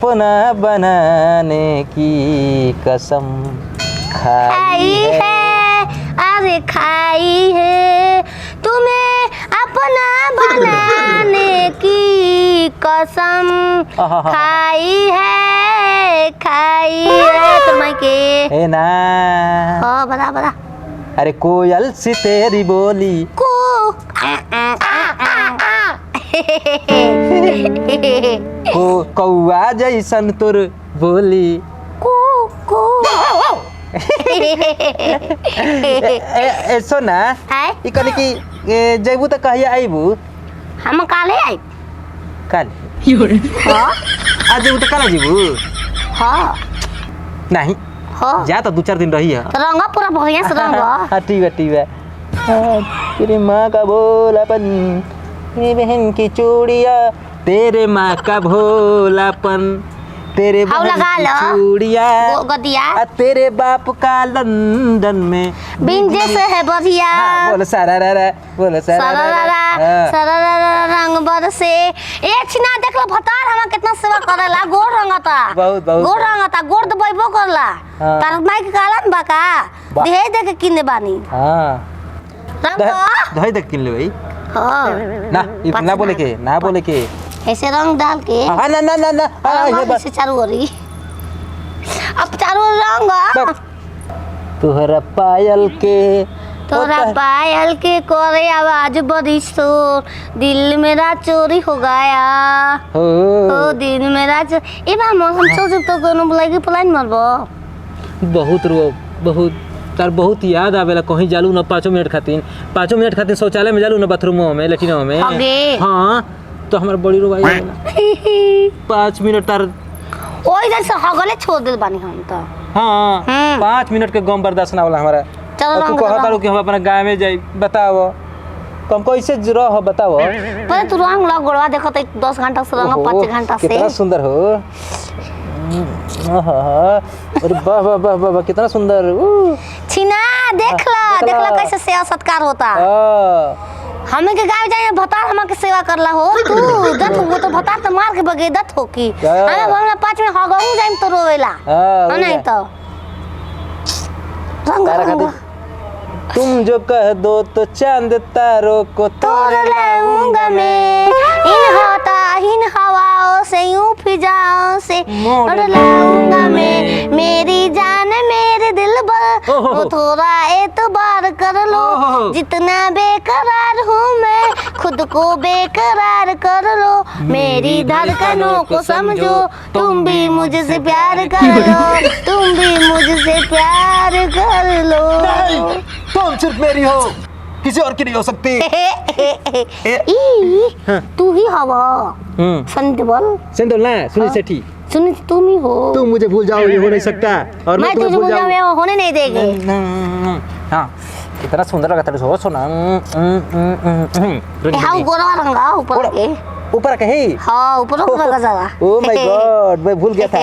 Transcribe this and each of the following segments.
अपना बनाने की कसम खाई है, अरे खाई है तुम्हें अपना बनाने की कसम खाई है तुम्हें के है ना। हाँ बता बता। अरे कोयल सी तेरी बोली को कौआ जैसन तुर बोली को को ऐसो ना है ई कहली कि जैबू तो कहिया आईबू हम काले आई कल हाँ आज जैबू तो कल जीबू हाँ नहीं हाँ जा तो 2-4 दिन रही है। रंगा पूरा बढ़िया से रंगा। हाँ ठीक है तेरी माँ का भोलापन मेरी बहन की चूड़िया तेरे माँ का भोलापन तेरे हाउ बहन लगा की लो चूड़िया गदिया तेरे बाप का लंदन में बिंजे से है बढ़िया। हाँ, बोलो सारा रंग बरसे ए छिना देख लो भतार हमरा कितना सेवा करेला गोर रंगता बहुत गोर रंगता गोर तो बैबो करला हाँ। तार माई के कालन बाका देहे दे के किने बानी हाँ रंग दही तक किन ले भाई हां ना बोले के ऐसे रंग डाल के हाँ ना ये बात ऐसे चारों ओर अब चारों ओर रंग तुहरा पायल के तोरा पायल के कोरे आवाज बड़ी शोर दिल मेरा चोरी हो गया हो दिल मेरा ए बा हम सोच तो कोनो बुलाई के प्लान मारबो बहुत तार बहुत याद आवेला कहीं जालू ना 5 मिनट खातिर शौचालय में जालू ना बाथरूम में लेटिन में हाँ तो हमारा बड़ी रोवाई आवेला 5 मिनट तार ओई जैसे हगले छोड़ दिल बानी हम तो हाँ 5 मिनट के गम बर्दाश्त ना होला हमारा। चलो तू कहता कि हम अपना गांव में जाई बताओ तुम कैसे रह बताओ पहले तू रंग ला गोड़वा देखो तो 10 घंटा से रंग 5 घंटा से कितना सुंदर हो अरे वाह कितना सुंदर छिना देख ला कैसे सेवा सत्कार होता। हमें के गाँव जाए भतार हम के सेवा करला हो तू दत हो तो भतार तो मार के बगे दत हो की हमें हमरा 5 मिनट हगऊ जाइम तो रोवेला नहीं तो रंग तुम जो कह दो तो चांद तारों को तोड़ लाऊंगा मैं इन हवाओं से यूं फिजाओं से मोड़ लाऊंगा मैं मेरी जान मेरे दिल पर वो थोड़ा एतबार कर लो जितना बेकरार हूँ मैं खुद को बेकरार कर लो मेरी धड़कनों को समझो तुम भी मुझसे प्यार कर लो तुम भी मुझसे प्यार कर लो। तुम सिर्फ मेरी हो किसी और की नहीं हो सकती। तू ही हवा संदबल ना सुनी सेठी सुनी तुम ही हो तुम मुझे भूल जाओ ये हो नहीं सकता और मैं तुझे भूल जाऊँ होने नहीं देंगे। हाँ कितना सुंदर लगता है सोना हाउ गोरा रंगा ऊपर के हाँ ऊपर लगा जावा ओह माय गॉड मैं भूल गया था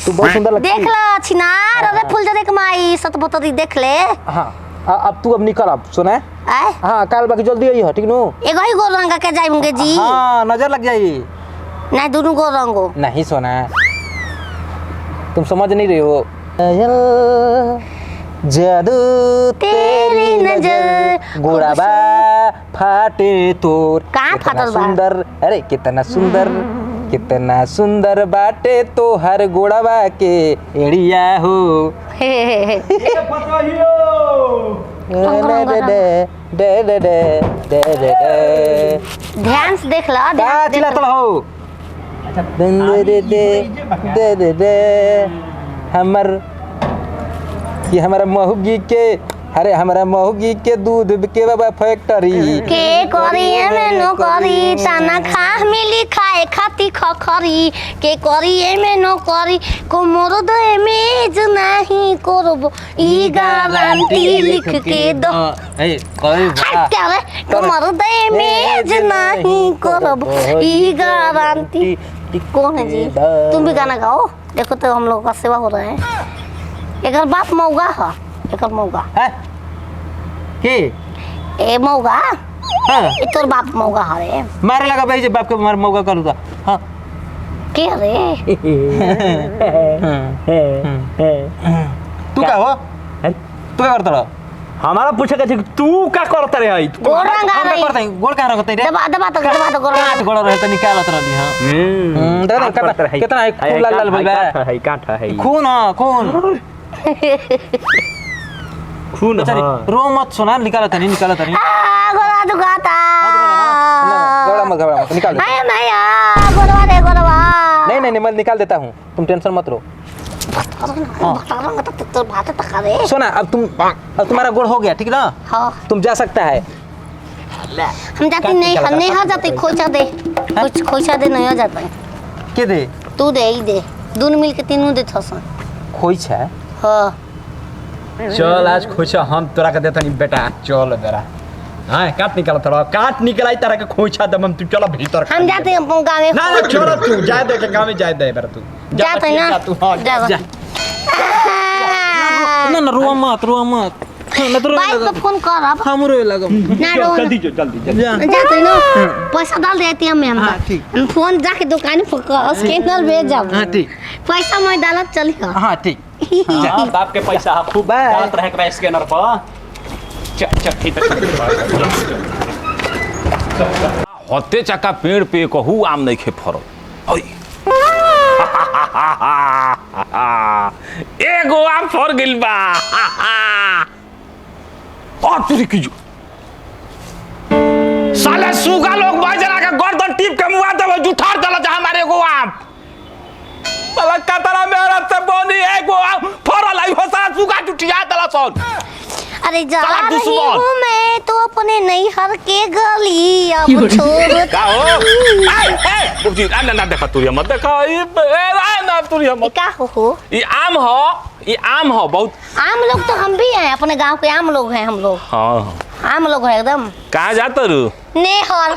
तू बहुत सुंदर लगती है। देख ला छिनार अरे फूल जरे के माई सतबतरी देख ले। हाँ अब तू अब निकल अब सुना हाँ कल बाकी जल्दी आई है ठीक नो एगो ही गोर रंगा के जाएंगे जी। हाँ नजर लग जाएगी नहीं दोनों गोर रंगो नहीं सोना तुम समझ नहीं रही हो जादू तेरी नजर गोड़ाबा फाटे तोर कहाँ फाटल बा सुंदर अरे कितना सुंदर बाटे तो हर गोड़ाबा के एड़िया हो ध्यान से देख ला हो हमारा महुगी के अरे हमारा महुगी के दूध के बाबा फैक्ट्री के करी में नो करी ताना खा मिली खाए खाती खखरी के करी में नो करी को मोर दो इमेज नहीं करबो ई गारंटी लिख के दो ए कोई क्या रे को मोर दो इमेज नहीं करबो ई गारंटी कौन है जी तुम भी गाना गाओ देखो तो हम लोग का सेवा हो रहा है। एकर बाप मौगा है एकर मौगा है के ए मौगा हां ए तोर बाप मौगा हरे मारे लगा भाई जे बाप के मार मौगा करू ता हां के रे तू का हो तू क्या करता रहा हमारा पूछे के तू का करत रे हई गोड़ रंगा हम रही क्या करते हैं गोड़ कहाँ रखते रे दबा दबा तो गोड़ काट गोड़ रहे तो निकालत रही हां दादा कितना है खून लाल लाल बोल बे है काट है खून हां खून खून रो मत सुना निकालत नहीं गोड़ा दुखाता घबरा मत निकाल दे आया मैया गोड़वा दे गोड़वा नहीं मैं निकाल देता हूँ तुम टेंशन मत लो तो भात तक रे सुना अब तुम्हारा गोड़ हो गया ठीक ना हां तुम जा सकता है हम जाते नहीं हम नहीं हो जाते खोचा दे कुछ खोचा दे नहीं हो जाता के दे तू दे ही दे दोनों मिल के तीनों दे थसन खोई है हां चल आज खोचा हम तोरा के देता नहीं बेटा चल बेरा हां काट निकाल तोरा काट निकलाई तारा के खोचा दम तू चल भीतर हम जाते हैं अपन गांव में ना छोड़ तू जाए दे के गांव में जाए दे बेरा तू जाते हैं ना तू हां जा ना रो मत ना तो बाइक पे फोन कर अब हम रोए लगम ना रो जल्दी जा जाते हैं ना पैसा डाल देती हम हम हाँ, ठीक। हम फोन जाके दुकान पर स्कैनर भेज जाओ हां ठीक पैसा मैं डालत चली हां ठीक हां बाप के पैसा खूब बाय। डालत रहे के स्कैनर पर चल ठीक हत्ते चक्का पेड़ पे कहू आम नहीं खे फरल एगो आम फर गिल बा और तुरी की साले सुगा लोग बाजरा के गर्दन टीप के मुआ देवे जुठार देला जा हमारे एगो आम साला कतरा मेहनत से बोनी एगो आम फरल आई हो सा सुगा जुठिया देला सन अरे जा साला रही दुश्मन। हूँ मैं तो अपने नैहर के गली अब छोड़ का हो ए बुजी ना देखा तुरी मत देखा ई ना तुरी मत क्या हो ये आम हो बहुत आम लोग तो हम भी हैं अपने गांव के आम लोग हैं हम लोग हाँ आम लोग हैं एकदम कहाँ जाता रू नेहर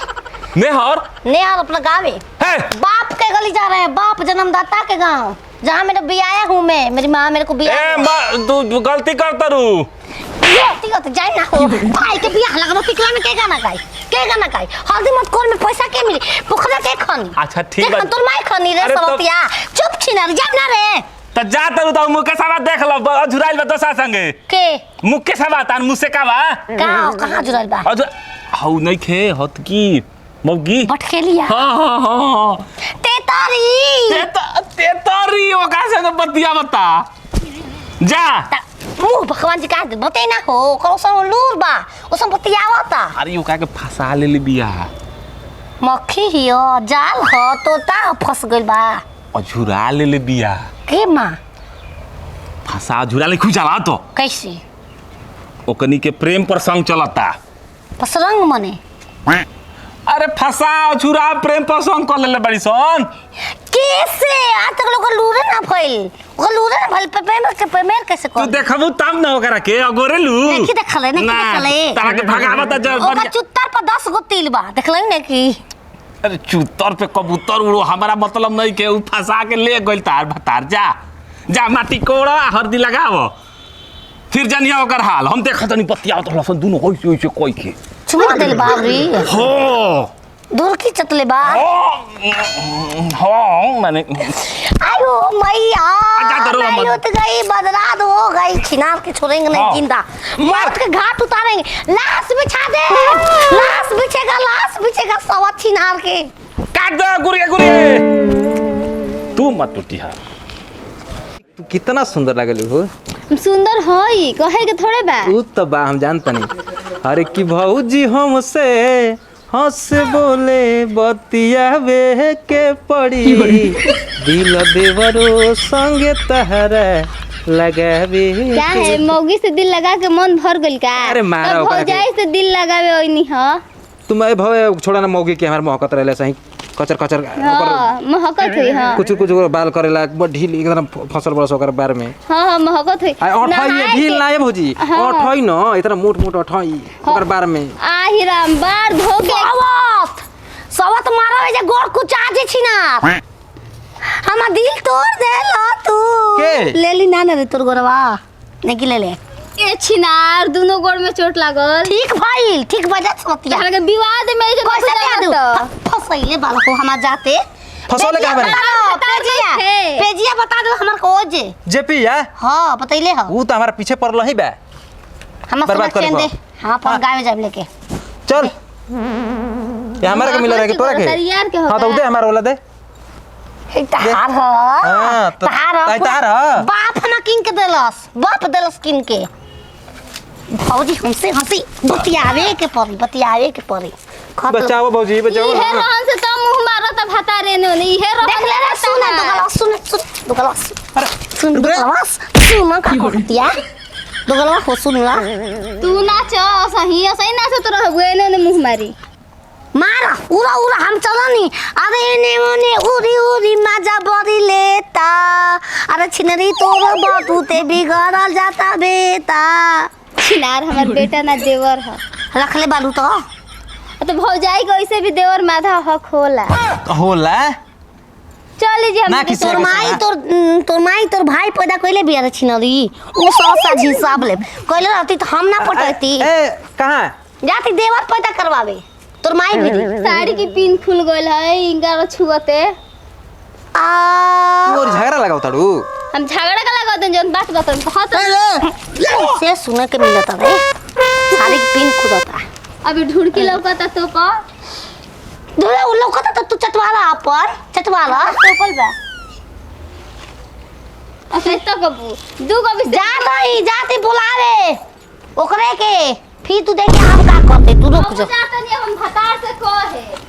नेहर अपना गाँव है बाप के गली जा रहे हैं बाप जन्मदाता के गांव जहाँ मेरा बियाया हूँ मैं मेरी माँ मेरे को बियाया तू गलती करता रू जाए ना हो भाई के बियाह लगनो टिकला में के गाना गाई हल्दी मत कोर में पैसा के मिली पोखरा के खनी अच्छा ठीक है तोर माई खनी रे अरे तो- सवतिया चुप छिना जा ना रे तो जाता रू तो मुके सवा देख लो अझुराइल बा दोसा संगे के मुके सवा तान मुसे का बा कहाँ जुड़ल बा अझ हाउ नहीं खे हत की मौगी भटकेलिया हां तेतारी तेतरी ओका से तो बतिया बता जा मुंह भगवान जी का बते ना हो करो लूर बा ओसम बतियावता अरे ओका के फंसा ले बिया मक्खी हियो जाल हो तोता फंस गइल बा अझुरा ले बिया के माँ फंसा अझुरा ले खुजला तो कैसे ओकनी के प्रेम प्रसंग चलता पसरंग मने अरे फंसा अझुरा प्रेम प्रसंग कर ले बड़ी सन कैसे आज तक लोग लूरे ना भइल ओ लूरे ना भइल पेमेंट कैसे तू कर देखबू तब ना ओकरा के अगोरेलू नहीं देखले तारा के भगावत जब ओका चुत्तर पर 10 गो तिल बा देखलै ने की अरे चुत्तर पे कबूतर उड़ो हमारा मतलब नहीं के उ फंसा के ले गइल तार भतार जा माटी कोड़ा हरदी लगावो फिर जानिया ओकर हाल हम देखत नहीं बतिया तो लसन दुनो होइसे होइसे कोई के चुमा देल बाबरी हो दूर की चतले बा हो माने आयो मैया जा करो मत। मैं लुट गई बर्बाद हो गई छिनार के छोड़ेंगे नहीं हाँ। जिंदा मौत के घाट उतारेंगे लाश बिछा दे लाश बिछेगा सवा छिनार के काट दे गुरिये तू मत टूटिया तू कितना सुंदर लागल हो सुंदर होई कहे के थोड़े बा उ तो बा हम जानता नहीं अरे कि भौजी हमसे हंस बोले बतियावे के पड़ी दिल देवरो संगे तहरा लगावे क्या है मौगी से दिल लगा के मन भर गइल का अरे मारा तब ओकरा के। भौजाई से दिल लगावे ओइनी ह तुम भव छोड़ा ना मौगी के हमार मोहकत रहले सही कचर कचर हां महकत हुई हां कुछ कुछ बाल करेला ढील एकदम फसल बरस ओकर बार में हां महकत हुई आ अठाई ढील ना है भौजी अठाई न इतना मोट मोट अठाई ओकर बार में आही राम बार धो के सवत मारो जे गोड़ कुचा जे छिना हमा दिल तोड़ दे लो तू के? ले ली ना रे तोर गोरवा नहीं ले ले ए छिनार दोनों गोड़ में चोट लागल ठीक बजा सवतिया हमरा के विवाद में के कैसे दे दू फसैले बाल को हमा जाते फसौले कहाँ बने पेजिया थे। पेजिया बता दो हमर को जे जेपी है हां बतैले ह वो तो हमारा पीछे पड़ल ही बा हम बर्बाद फोन करे चेन दे को। हां फोन गाय में जाब लेके चल ये हमारे के मिला रहे तोरा के यार के हाँ तो दे हमारा वाला दे तहार ह हाँ, तो तहार ह। बाप ना किन के देलस बाप देलस किन के भौजी हमसे हंसी बतियावे के परी बचाओ भौजी बचाओ इहे रहन से तो मुंह मारत भता रे ने इहे रहन देख ले रे सुन का करतिया दुगलवा हो सुन ला तू नाच सही नाच तो रहबे ने मुंह मारी मार उरा हम चलनी अरे ने मने उरी मजा बड़ी लेता अरे छिनरी तोर बाटूते बिगड़ल जाता बेटा छिनार हमर बेटा ना देवर ह रख ले बालू तो भौजाई के ऐसे भी देवर माधा हक होला होला चल लीजिए हम ना किसी तोर माई तोर भाई पैदा कइले बिया छिनरी उ सासा हिसाब ले कइले रहती तो हम ना पटती ए कहाँ जाती देवर पैदा करवावे तोर माई भी साड़ी की पिन खुल गइल है इनका छुअते आ और झगड़ा लगाओ ताड़ू हम झगड़ा का लगा दें जौन बात बतन बहुत से सुने के मिलता रे साड़ी की पिन खुदता अभी ढुड़की लौकता तो पा दूरे उ लौकता तो तू चटवाला टोपल बा अच्छा तो कबू दू कभी जाती बुलावे ओकरे के फिर तू देखे हम का करते तू रुक जा जाता नहीं हम भतार से कहे